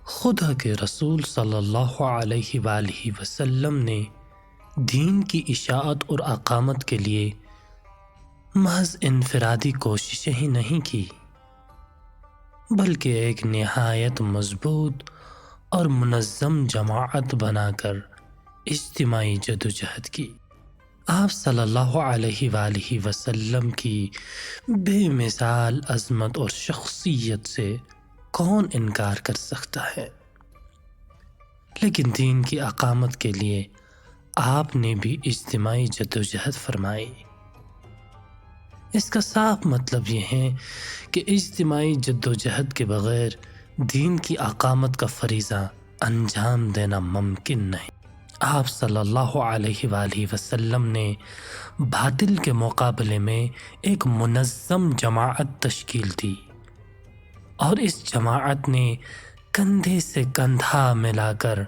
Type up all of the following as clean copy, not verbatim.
خدا کے رسول صلی اللہ علیہ وآلہ وسلم نے دین کی اشاعت اور اقامت کے لیے محض انفرادی کوششیں ہی نہیں کی، بلکہ ایک نہایت مضبوط اور منظم جماعت بنا کر اجتماعی جدوجہد کی۔ آپ صلی اللہ علیہ وآلہ وسلم کی بے مثال عظمت اور شخصیت سے کون انکار کر سکتا ہے؟ لیکن دین کی اقامت کے لیے آپ نے بھی اجتماعی جدوجہد فرمائی۔ اس کا صاف مطلب یہ ہے کہ اجتماعی جدوجہد کے بغیر دین کی اقامت کا فریضہ انجام دینا ممکن نہیں۔ آپ صلی اللہ علیہ وآلہ وسلم نے باطل کے مقابلے میں ایک منظم جماعت تشکیل دی، اور اس جماعت نے کندھے سے کندھا ملا کر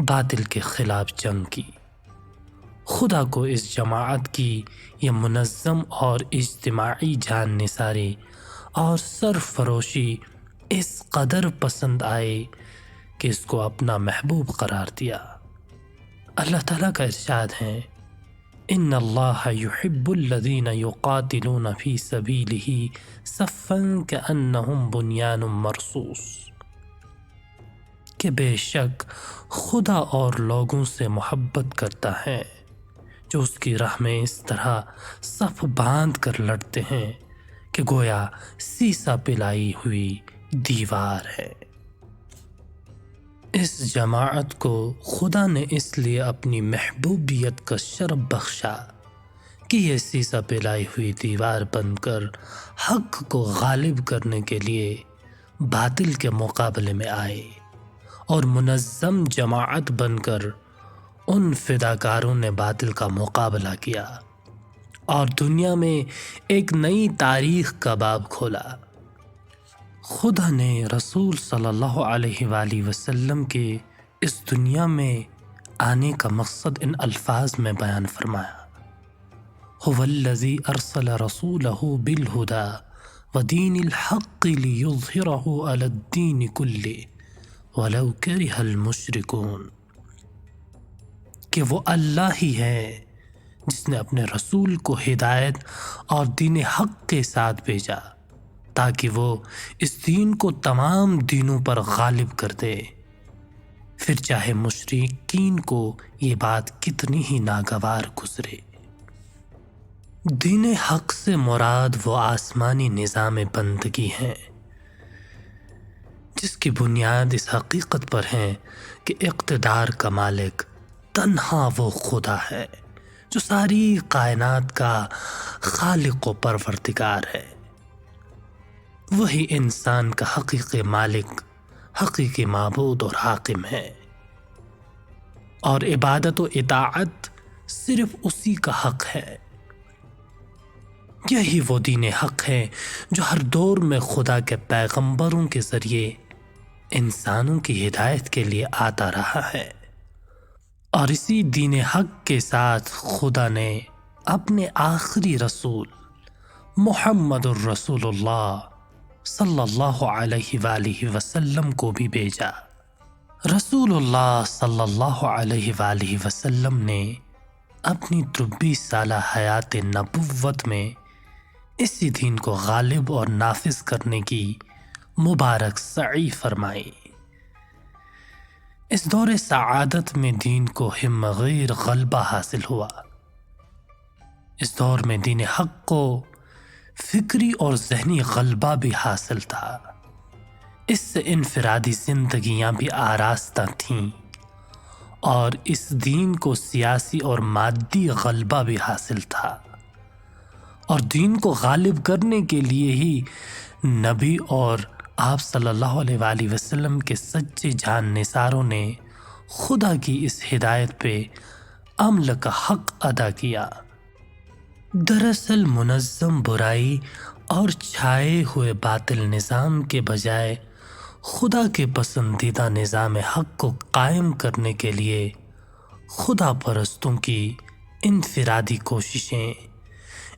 باطل کے خلاف جنگ کی۔ خدا کو اس جماعت کی یہ منظم اور اجتماعی جان نثاری اور سرفروشی اس قدر پسند آئی کہ اس کو اپنا محبوب قرار دیا۔ اللہ تعالیٰ کا ارشاد ہے، ان اللہ یحب الذین یقاتلون فی سبیلہ صفا کأنہم بنیان مرصوص، کہ بے شک خدا اور لوگوں سے محبت کرتا ہے جو اس کی راہ میں اس طرح صف باندھ کر لڑتے ہیں کہ گویا سیسا پلائی ہوئی دیوار ہے۔ اس جماعت کو خدا نے اس لیے اپنی محبوبیت کا شرف بخشا کہ یہ سیسا پلائی ہوئی دیوار بن کر حق کو غالب کرنے کے لیے باطل کے مقابلے میں آئے، اور منظم جماعت بن کر ان فداکاروں نے باطل کا مقابلہ کیا اور دنیا میں ایک نئی تاریخ کا باب کھولا۔ خدا نے رسول صلی اللہ علیہ وآلہ وسلم کے اس دنیا میں آنے کا مقصد ان الفاظ میں بیان فرمایا، هو الذی ارسل رسولہ بالہدی ودین الحق لیظہرہ علی الدین کلہ ولو کرہ المشرکون، کہ وہ اللہ ہی ہے جس نے اپنے رسول کو ہدایت اور دین حق کے ساتھ بھیجا تاکہ وہ اس دین کو تمام دینوں پر غالب کر دے، پھر چاہے مشرکین کو یہ بات کتنی ہی ناگوار گزرے۔ دین حق سے مراد وہ آسمانی نظام بندگی ہے جس کی بنیاد اس حقیقت پر ہے کہ اقتدار کا مالک تنہا وہ خدا ہے جو ساری کائنات کا خالق و پروردگار ہے۔ وہی انسان کا حقیقی مالک، حقیقی معبود اور حاکم ہے، اور عبادت و اطاعت صرف اسی کا حق ہے۔ یہی وہ دین حق ہے جو ہر دور میں خدا کے پیغمبروں کے ذریعے انسانوں کی ہدایت کے لیے آتا رہا ہے، اور اسی دین حق کے ساتھ خدا نے اپنے آخری رسول محمد الرسول اللہ صلی اللہ علیہ وآلہ وسلم کو بھی بھیجا۔ رسول اللہ صلی اللہ علیہ وآلہ وسلم نے اپنی 23 سالہ حیات نبوت میں اسی دین کو غالب اور نافذ کرنے کی مبارک سعی فرمائی۔ اس دور سعادت میں دین کو ہم غیر غلبہ حاصل ہوا۔ اس دور میں دین حق کو فکری اور ذہنی غلبہ بھی حاصل تھا۔ اس سے انفرادی زندگیاں بھی آراستہ تھیں، اور اس دین کو سیاسی اور مادی غلبہ بھی حاصل تھا، اور دین کو غالب کرنے کے لیے ہی نبی اور آپ صلی اللہ علیہ وآلہ وسلم کے سچے جان نثاروں نے خدا کی اس ہدایت پہ عمل کا حق ادا کیا۔ دراصل منظم برائی اور چھائے ہوئے باطل نظام کے بجائے خدا کے پسندیدہ نظام حق کو قائم کرنے کے لیے خدا پرستوں کی انفرادی کوششیں،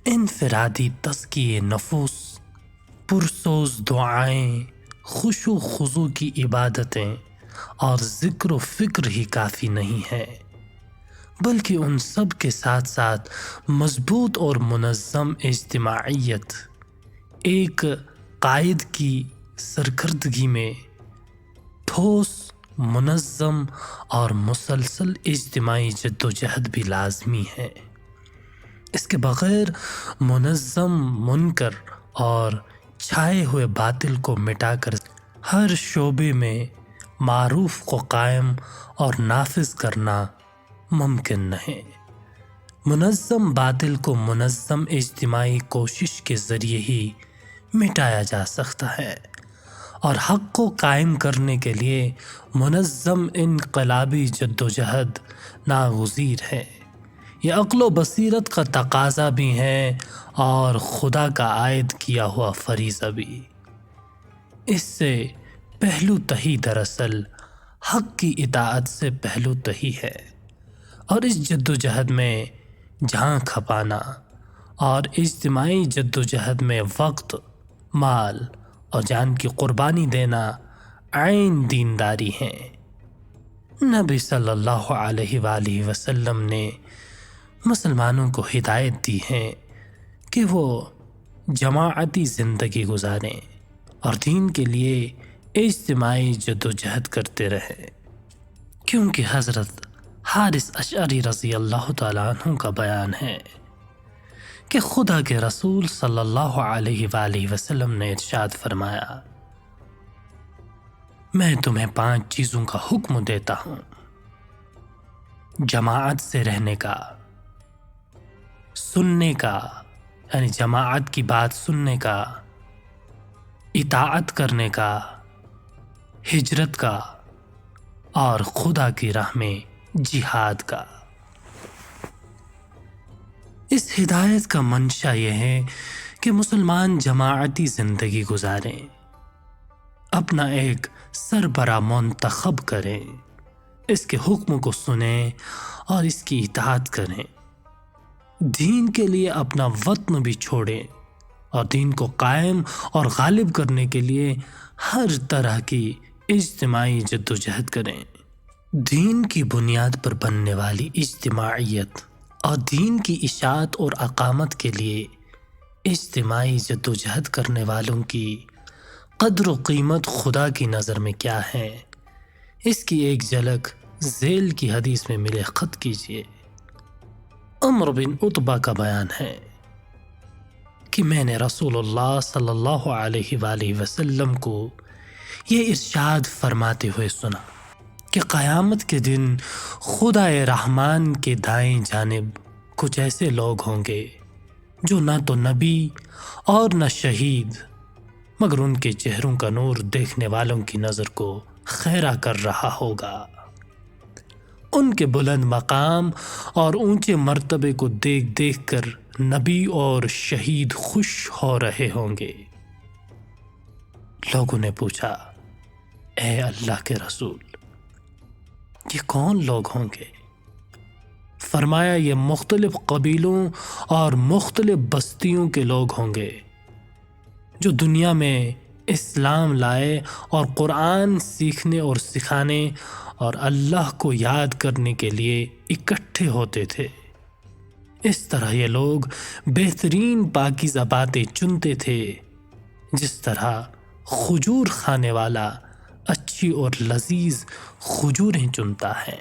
انفرادی تزکیے نفوس، پرسوز دعائیں، خشوع و خضوع کی عبادتیں اور ذکر و فکر ہی کافی نہیں ہے، بلکہ ان سب کے ساتھ ساتھ مضبوط اور منظم اجتماعیت، ایک قائد کی سرکردگی میں ٹھوس، منظم اور مسلسل اجتماعی جدوجہد بھی لازمی ہے۔ اس کے بغیر منظم منکر اور چھائے ہوئے باطل کو مٹا کر ہر شعبے میں معروف کو قائم اور نافذ کرنا ممکن نہیں۔ منظم باطل کو منظم اجتماعی کوشش کے ذریعے ہی مٹایا جا سکتا ہے، اور حق کو قائم کرنے کے لیے منظم انقلابی جدوجہد ناگزیر ہے۔ یہ عقل و بصیرت کا تقاضا بھی ہے اور خدا کا عائد کیا ہوا فریضہ بھی۔ اس سے پہلو تہی دراصل حق کی اطاعت سے پہلو تہی ہے، اور اس جدوجہد میں جان کھپانا اور اجتماعی جدوجہد میں وقت، مال اور جان کی قربانی دینا عین دینداری ہے۔ نبی صلی اللہ علیہ وآلہ وسلم نے مسلمانوں کو ہدایت دی ہے کہ وہ جماعتی زندگی گزاریں اور دین کے لیے اجتماعی جدوجہد کرتے رہیں، کیونکہ حضرت حارث اشعری رضی اللہ تعالیٰ عنہ کا بیان ہے کہ خدا کے رسول صلی اللہ علیہ وآلہ وسلم نے ارشاد فرمایا، میں تمہیں 5 چیزوں کا حکم دیتا ہوں: جماعت سے رہنے کا، سننے کا یعنی جماعت کی بات سننے کا، اطاعت کرنے کا، ہجرت کا، اور خدا کی راہ میں جہاد کا۔ اس ہدایت کا منشا یہ ہے کہ مسلمان جماعتی زندگی گزاریں، اپنا ایک سربراہ منتخب کریں، اس کے حکم کو سنیں اور اس کی اطاعت کریں، دین کے لیے اپنا وطن بھی چھوڑیں اور دین کو قائم اور غالب کرنے کے لیے ہر طرح کی اجتماعی جدوجہد کریں۔ دین کی بنیاد پر بننے والی اجتماعیت اور دین کی اشاعت اور اقامت کے لیے اجتماعی جدوجہد کرنے والوں کی قدر و قیمت خدا کی نظر میں کیا ہے، اس کی ایک جھلک ذیل کی حدیث میں ملے خط کیجیے۔ عمر بن عتبہ کا بیان ہے کہ میں نے رسول اللہ صلی اللہ علیہ وآلہ وسلم کو یہ ارشاد فرماتے ہوئے سنا کہ قیامت کے دن خدا رحمان کے دائیں جانب کچھ ایسے لوگ ہوں گے جو نہ تو نبی اور نہ شہید، مگر ان کے چہروں کا نور دیکھنے والوں کی نظر کو خیرہ کر رہا ہوگا۔ ان کے بلند مقام اور اونچے مرتبے کو دیکھ دیکھ کر نبی اور شہید خوش ہو رہے ہوں گے۔ لوگوں نے پوچھا، اے اللہ کے رسول، یہ کون لوگ ہوں گے؟ فرمایا، یہ مختلف قبیلوں اور مختلف بستیوں کے لوگ ہوں گے جو دنیا میں اسلام لائے اور قرآن سیکھنے اور سکھانے اور اللہ کو یاد کرنے کے لیے اکٹھے ہوتے تھے۔ اس طرح یہ لوگ بہترین پاکیزہ باتیں چنتے تھے، جس طرح کھجور کھانے والا اچھی اور لذیذ کھجوریں چنتا ہے۔